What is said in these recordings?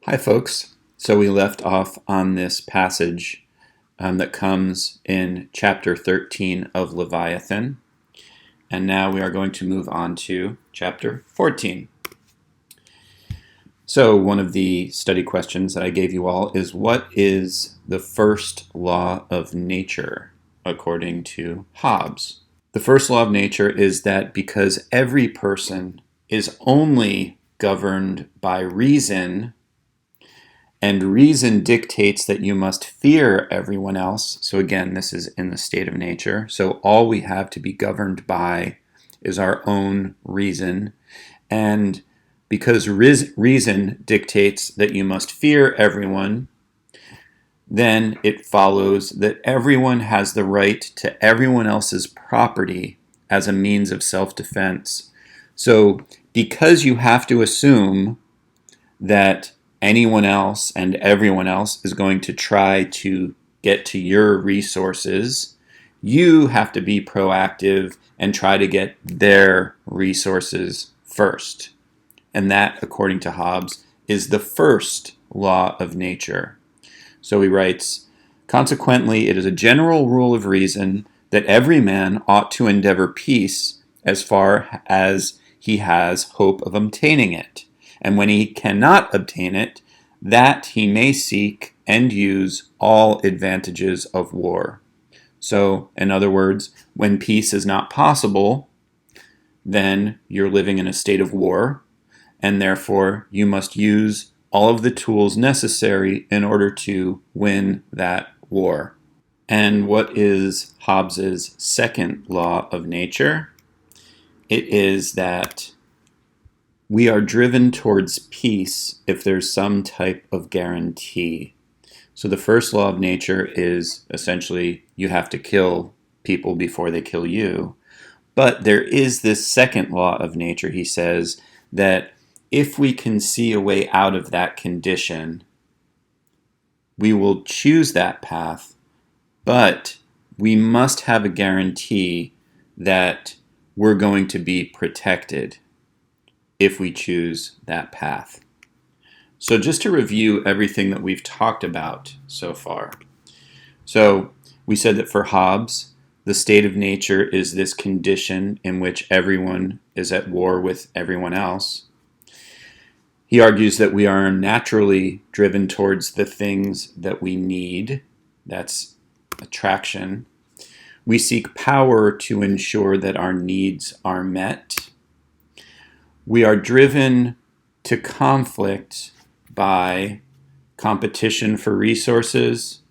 Hi, folks. So we left off on this passage that comes in chapter 13 of Leviathan. And now we are going to move on to chapter 14. So one of the study questions that I gave you all is, what is the first law of nature according to Hobbes? The first law of nature is that because every person is only governed by reason, and reason dictates that you must fear everyone else. So again, this is in the state of nature. So all we have to be governed by is our own reason. And because reason dictates that you must fear everyone, then it follows that everyone has the right to everyone else's property as a means of self-defense. So because you have to assume that anyone else and everyone else is going to try to get to your resources, you have to be proactive and try to get their resources first. And that, according to Hobbes, is the first law of nature. So he writes, "Consequently, it is a general rule of reason that every man ought to endeavor peace as far as he has hope of obtaining it. And when he cannot obtain it, that he may seek and use all advantages of war." So, in other words, when peace is not possible, then you're living in a state of war, and therefore you must use all of the tools necessary in order to win that war. And what is Hobbes's second law of nature? It is that we are driven towards peace if there's some type of guarantee. So the first law of nature is essentially you have to kill people before they kill you. But there is this second law of nature, he says, that if we can see a way out of that condition, we will choose that path, but we must have a guarantee that we're going to be protected if we choose that path. So just to review everything that we've talked about so far. So we said that for Hobbes, the state of nature is this condition in which everyone is at war with everyone else. He argues that we are naturally driven towards the things that we need. That's attraction. We seek power to ensure that our needs are met. We are driven to conflict by competition for resources,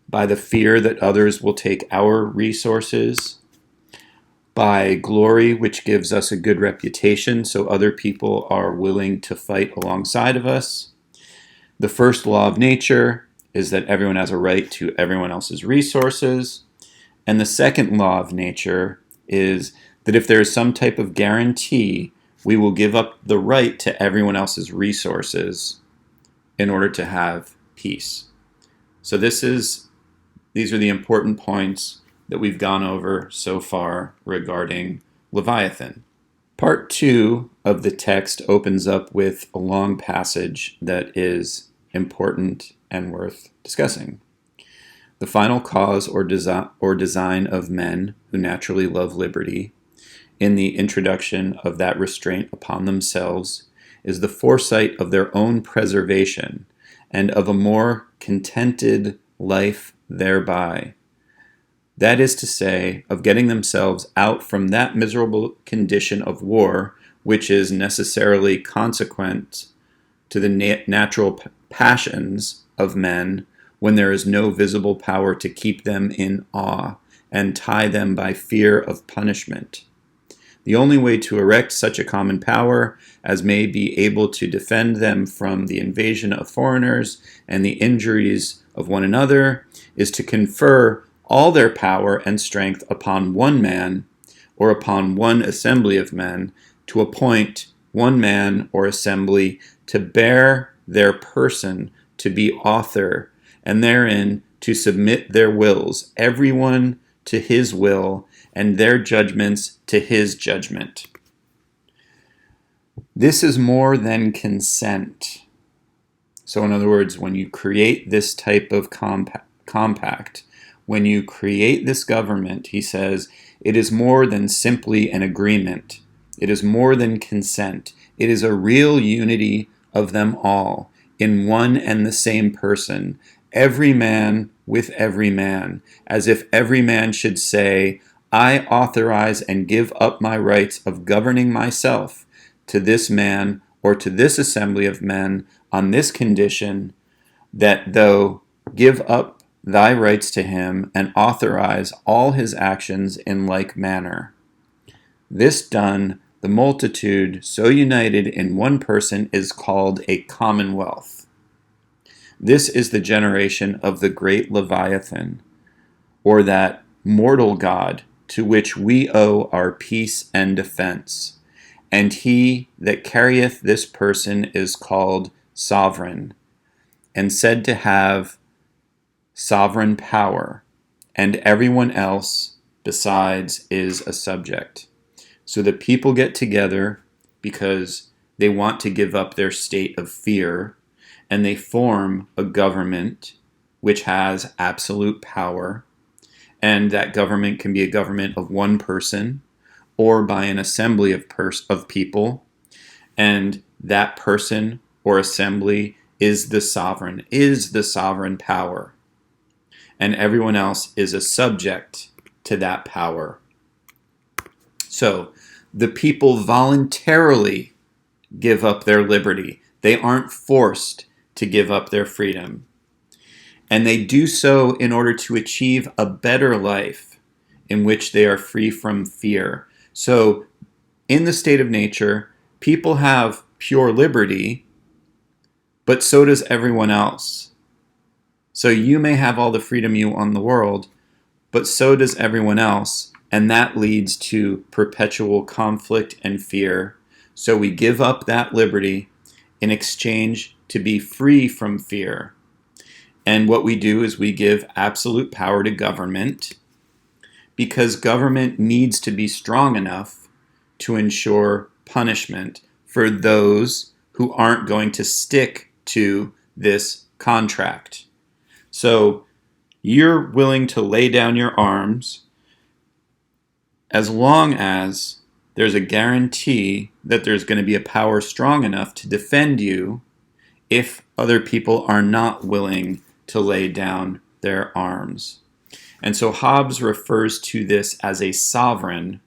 by the fear that others will take our resources, by glory, which gives us a good reputation so other people are willing to fight alongside of us. The first law of nature is that everyone has a right to everyone else's resources. And the second law of nature is that if there is some type of guarantee, we will give up the right to everyone else's resources in order to have peace. So these are the important points that we've gone over so far regarding Leviathan. Part 2 of the text opens up with a long passage that is important and worth discussing. "The final cause or design of men who naturally love liberty, in the introduction of that restraint upon themselves, is the foresight of their own preservation, and of a more contented life thereby. That is to say, of getting themselves out from that miserable condition of war, which is necessarily consequent to the natural passions of men, when there is no visible power to keep them in awe and tie them by fear of punishment. The only way to erect such a common power as may be able to defend them from the invasion of foreigners and the injuries of one another is to confer all their power and strength upon one man, or upon one assembly of men, to appoint one man or assembly to bear their person to be author, and therein to submit their wills, everyone to his will, and their judgments to his judgment. This is more than consent." So in other words, when you create this type of compact, when you create this government, he says, it is more than simply an agreement. It is more than consent. It is a real unity of them all in one and the same person, every man with every man, as if every man should say, I authorize and give up my rights of governing myself to this man or to this assembly of men on this condition, that thou give up thy rights to him and authorize all his actions in like manner. This done, the multitude so united in one person is called a commonwealth. This is the generation of the great Leviathan, or that mortal god to which we owe our peace and defense. And he that carrieth this person is called sovereign, and said to have sovereign power, and everyone else besides is a subject. So the people get together because they want to give up their state of fear, and they form a government which has absolute power, and that government can be a government of one person or by an assembly of people, and that person or assembly is the sovereign power, and everyone else is a subject to that power. So the people voluntarily give up their liberty. They aren't forced to give up their freedom. And they do so in order to achieve a better life in which they are free from fear. So in the state of nature, people have pure liberty, but so does everyone else. So you may have all the freedom you want in the world, but so does everyone else, and that leads to perpetual conflict and fear. So we give up that liberty in exchange to be free from fear. And what we do is we give absolute power to government, because government needs to be strong enough to ensure punishment for those who aren't going to stick to this contract. So you're willing to lay down your arms as long as there's a guarantee that there's going to be a power strong enough to defend you if other people are not willing to lay down their arms. And so Hobbes refers to this as a sovereign.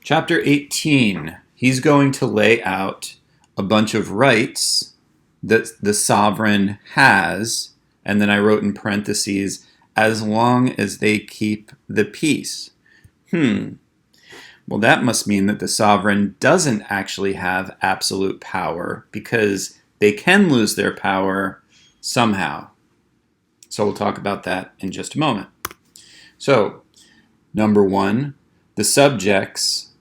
Chapter 18, he's going to lay out a bunch of rights that the sovereign has, and then I wrote in parentheses, as long as they keep the peace. Well, that must mean that the sovereign doesn't actually have absolute power, because they can lose their power somehow. So we'll talk about that in just a moment. So, number one, the subjects,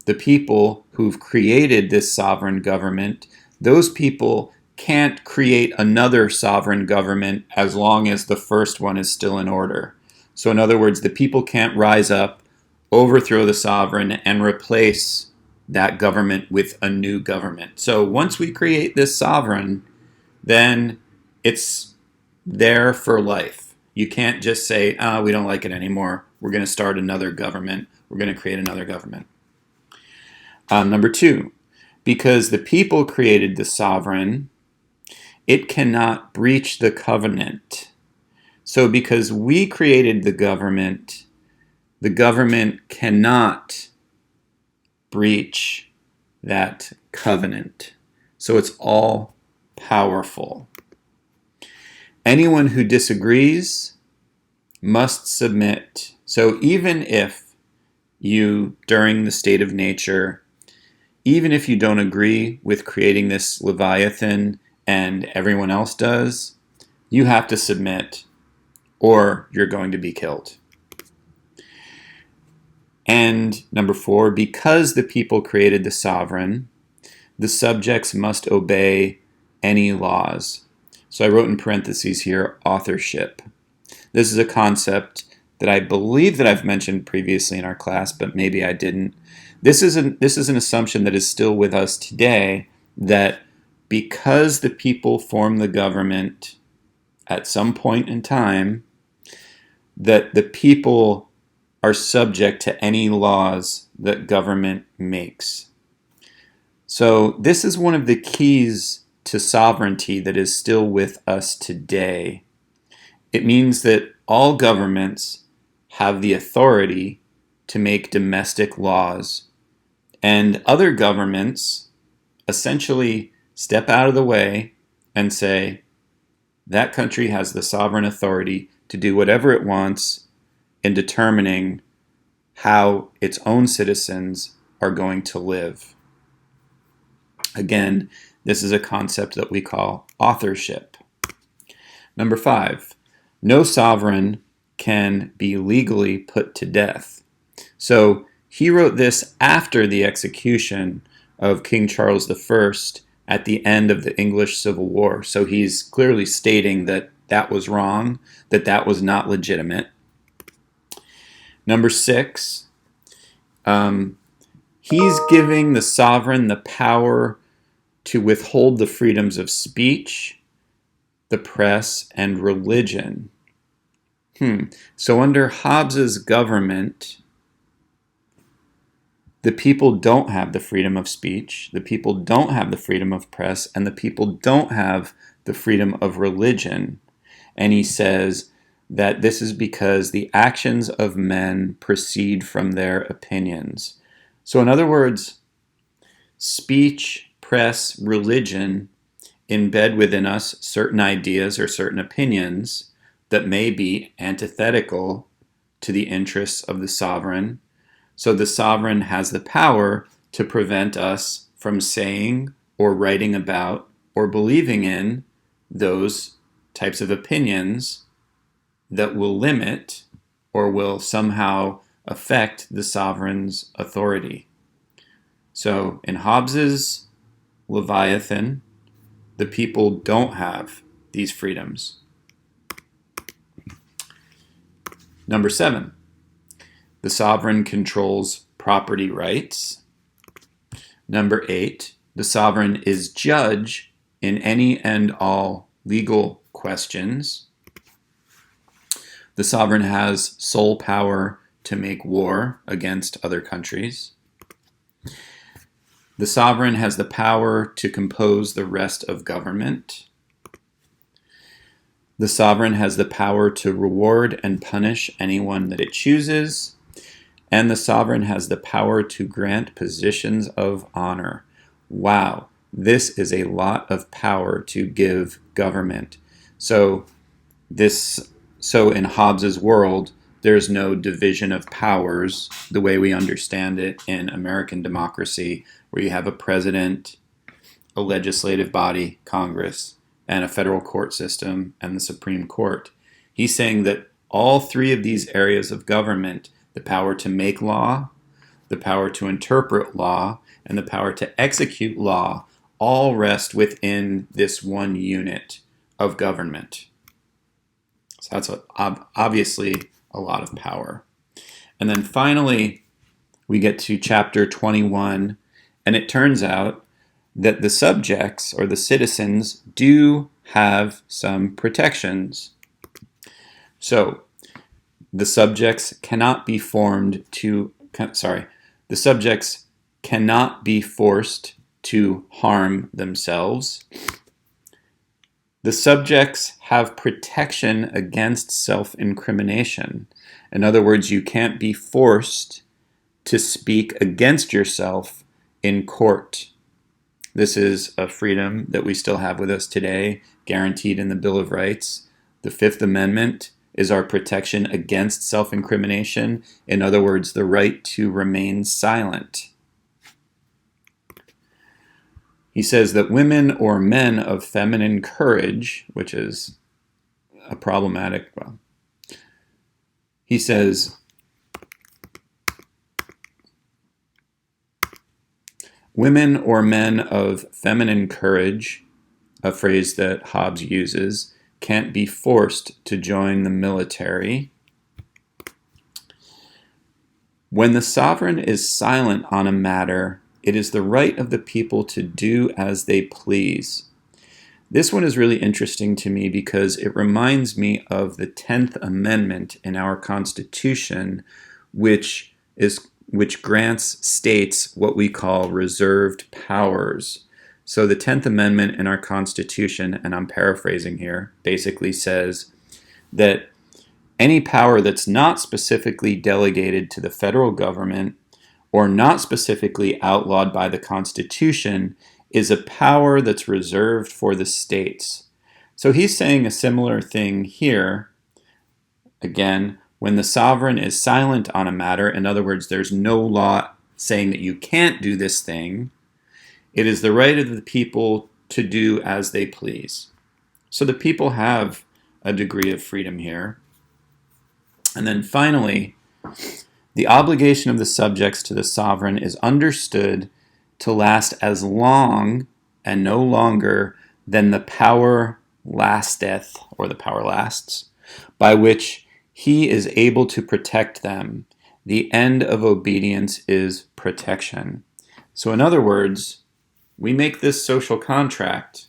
the people who've created this sovereign government, those people can't create another sovereign government as long as the first one is still in order. So in other words, the people can't rise up, overthrow the sovereign, and replace that government with a new government. So once we create this sovereign, then it's there for life. You can't just say, we don't like it anymore. We're going to start another government. We're going to create another government. Number two, because the people created the sovereign, it cannot breach the covenant. So because we created the government cannot breach that covenant. So it's all powerful. Anyone who disagrees must submit. So even if you, during the state of nature, even if you don't agree with creating this Leviathan and everyone else does, you have to submit or you're going to be killed. And number four, because the people created the sovereign, the subjects must obey any laws. So I wrote in parentheses here, authorship. This is a concept that I believe that I've mentioned previously in our class, but maybe I didn't. This is an assumption that is still with us today, that because the people form the government at some point in time, that the people are subject to any laws that government makes. So this is one of the keys to sovereignty that is still with us today. It means that all governments have the authority to make domestic laws, and other governments essentially step out of the way and say, that country has the sovereign authority to do whatever it wants in determining how its own citizens are going to live. Again, this is a concept that we call authorship. Number 5, no sovereign can be legally put to death. So he wrote this after the execution of King Charles I at the end of the English Civil War. So he's clearly stating that that was wrong, that that was not legitimate. Number 6, he's giving the sovereign the power to withhold the freedoms of speech, the press, and religion. So under Hobbes's government, the people don't have the freedom of speech, the people don't have the freedom of press, and the people don't have the freedom of religion. And he says that this is because the actions of men proceed from their opinions. So in other words, speech, press, religion embed within us certain ideas or certain opinions that may be antithetical to the interests of the sovereign. So the sovereign has the power to prevent us from saying or writing about or believing in those types of opinions that will limit or will somehow affect the sovereign's authority. So in Hobbes's Leviathan, the people don't have these freedoms. Number 7, the sovereign controls property rights. Number 8, the sovereign is judge in any and all legal questions. The sovereign has sole power to make war against other countries. The sovereign has the power to compose the rest of government. The sovereign has the power to reward and punish anyone that it chooses. And the sovereign has the power to grant positions of honor. Wow, this is a lot of power to give government. So in Hobbes's world, there's no division of powers the way we understand it in American democracy, where you have a president, a legislative body, Congress, and a federal court system, and the Supreme Court. He's saying that all 3 of these areas of government, the power to make law, the power to interpret law, and the power to execute law, all rest within this one unit of government. So that's obviously a lot of power. And then finally, we get to chapter 21, and it turns out that the subjects or the citizens do have some protections. So the subjects cannot be the subjects cannot be forced to harm themselves. The subjects have protection against self-incrimination. In other words, you can't be forced to speak against yourself in court. This is a freedom that we still have with us today, guaranteed in the Bill of Rights. The Fifth Amendment is our protection against self-incrimination. In other words, the right to remain silent. He says that women or men of feminine courage, which is a problematic, he says, women or men of feminine courage, a phrase that Hobbes uses, can't be forced to join the military. When the sovereign is silent on a matter, It is the right of the people to do as they please. This one is really interesting to me because it reminds me of the 10th Amendment in our Constitution, which grants states what we call reserved powers. So the 10th Amendment in our Constitution, and I'm paraphrasing here, basically says that any power that's not specifically delegated to the federal government or not specifically outlawed by the Constitution is a power that's reserved for the states. So he's saying a similar thing here. Again, when the sovereign is silent on a matter, in other words, there's no law saying that you can't do this thing, it is the right of the people to do as they please. So the people have a degree of freedom here. And then finally, the obligation of the subjects to the sovereign is understood to last as long and no longer than the power lasteth, or the power lasts, by which he is able to protect them. The end of obedience is protection. So in other words, we make this social contract,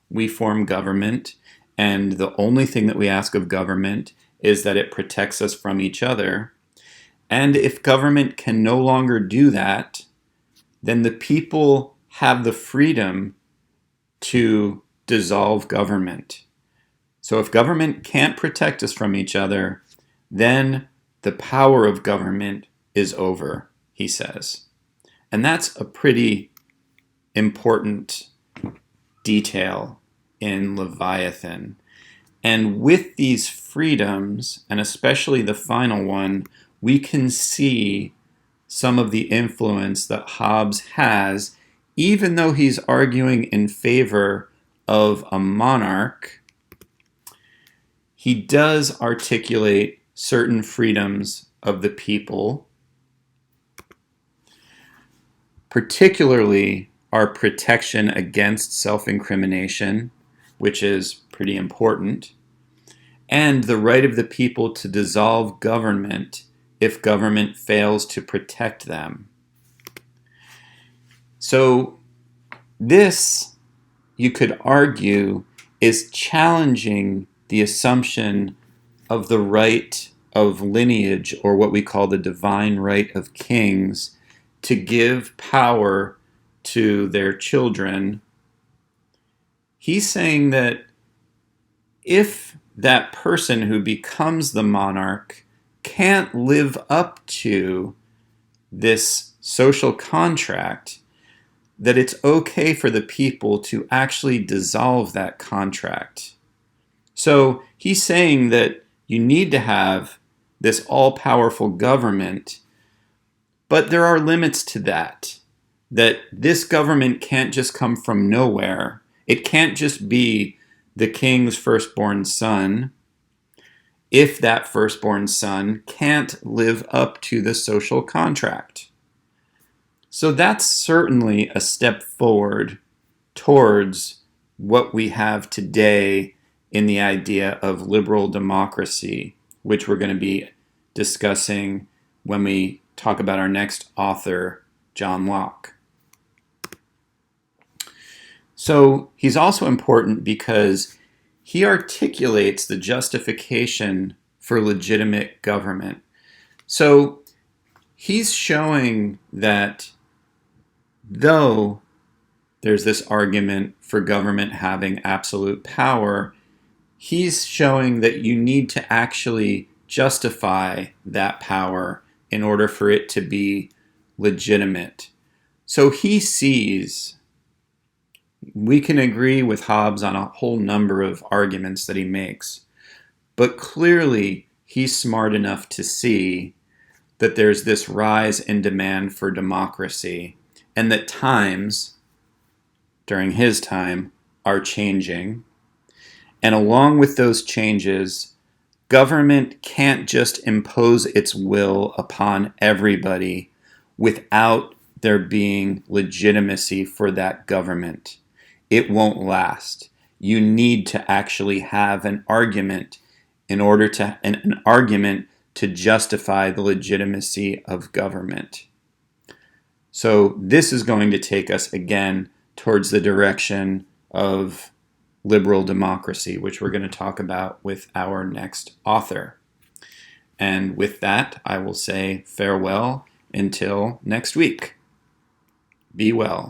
we form government, and the only thing that we ask of government is that it protects us from each other. And if government can no longer do that, then the people have the freedom to dissolve government. So if government can't protect us from each other, then the power of government is over, he says. And that's a pretty important detail in Leviathan. And with these freedoms, and especially the final one, we can see some of the influence that Hobbes has, even though he's arguing in favor of a monarch. He does articulate certain freedoms of the people, particularly our protection against self-incrimination, which is pretty important, and the right of the people to dissolve government if government fails to protect them. So this, you could argue, is challenging the assumption of the right of lineage, or what we call the divine right of kings, to give power to their children. He's saying that if that person who becomes the monarch can't live up to this social contract, that it's okay for the people to actually dissolve that contract. So he's saying that you need to have this all-powerful government, but there are limits to that this government can't just come from nowhere. It can't just be the king's firstborn son if that firstborn son can't live up to the social contract. So that's certainly a step forward towards what we have today in the idea of liberal democracy, which we're going to be discussing when we talk about our next author, John Locke. So he's also important because he articulates the justification for legitimate government. So he's showing that though there's this argument for government having absolute power, he's showing that you need to actually justify that power in order for it to be legitimate. So he sees, we can agree with Hobbes on a whole number of arguments that he makes, but clearly he's smart enough to see that there's this rise in demand for democracy, and that times, during his time, are changing. And along with those changes, government can't just impose its will upon everybody without there being legitimacy for that government. It won't last. You need to actually have an argument in order to an argument to justify the legitimacy of government. So this is going to take us again towards the direction of liberal democracy, which we're going to talk about with our next author. And with that, I will say farewell until next week. Be well.